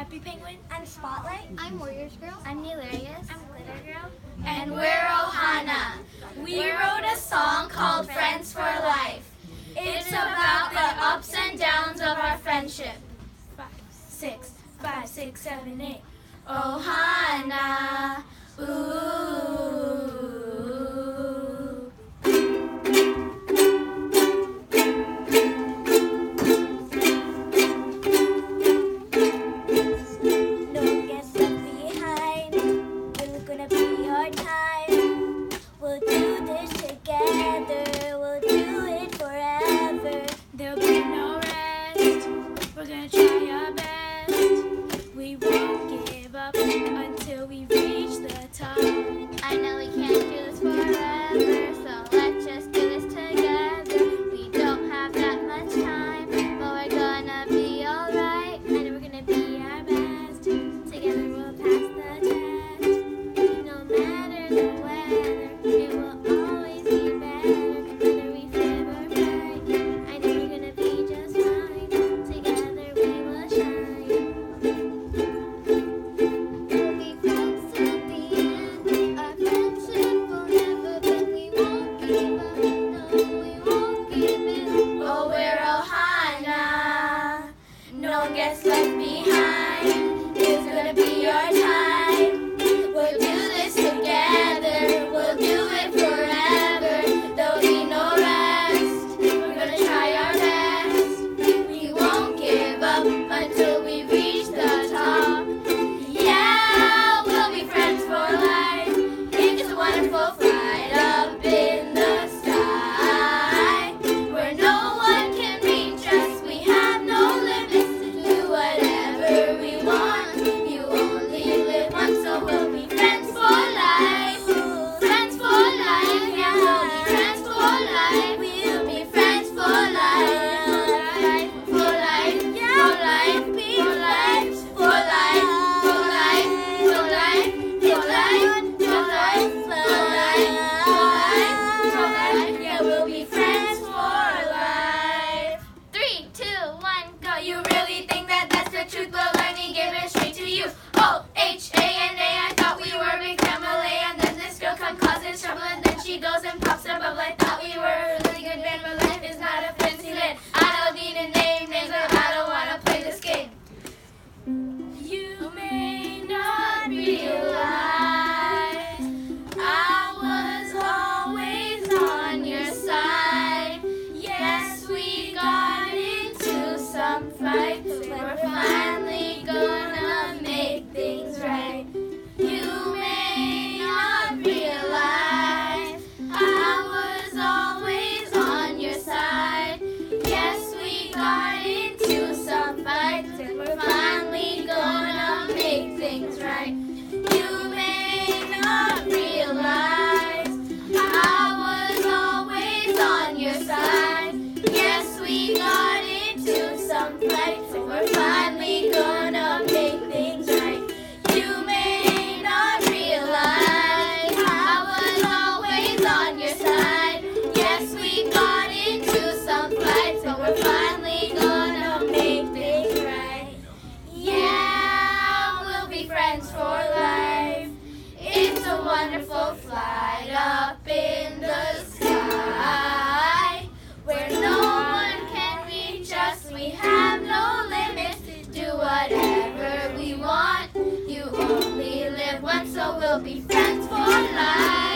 Happy Penguin. I'm Spotlight. I'm Warriors Girl. I'm Hilarious. I'm Glitter Girl. And we're Ohana. We wrote a song called Friends for Life. It's about the ups and downs of our friendship. 5, 6, 5, 6, 7, 8. Ohana. Ooh. No gets left behind. It's gonna be our time. We'll do this together. We'll do it forever. There'll be no rest. We're gonna try our best. We won't give up until we reach the top. I know we can't do this forever, so let's just do this together. We don't have that much time, but we're gonna be alright. And we're gonna be our best. Together we'll pass the test. No matter the weather, it will always be better. Whether we flip or fight, I know we're gonna be just fine. Together we will shine. We'll be friends till the end. Our friendship will never bend. We won't give up. No, we won't give in. Oh, we're Ohana. No one gets left behind. It's gonna be our time. We'll do this together. We'll do it forever. There'll be no rest. We're gonna try our best. We won't give up until we reach the top. Yeah, we'll be friends for life. It's just a wonderful flight up in the sky, where no one can reach us. We have no limits to do whatever we want. You only live once, so we'll be friends for life. Friends for life, yeah, we'll be friends for life. We'll be friends for life. For life, for life, for life, for life, for life, for life, for life, for life, for life, for life, yeah, we'll be friends for life. 3, 2, 1, Go, you really think that that's the truth? Well, let me give it straight to you. O-H-A-N-A, I thought we were big family, and then this girl come causing trouble, and then she goes and pops a bubble. I thought we were a really good band, but life is not a fancy land. I don't need to name names, but I don't want to play this game. You may not realize I was always on your side. Yes, we got into some fights. We're finally gonna make things right. You may not realize I was always on your side. Yes, we got into some fights, and we're finally gonna make things right. You may not realize I was always on your side. Yes, we got into some fights, and we're finally gonna make things right. You may not realize I was always on your side. Yes, we got into some fights, but we're finally gonna make things right. Yeah, we'll be friends for life. It's a wonderful flight up in the sky, where no one can reach us. We have no limits to do whatever we want. You only live once, so we'll be friends for life.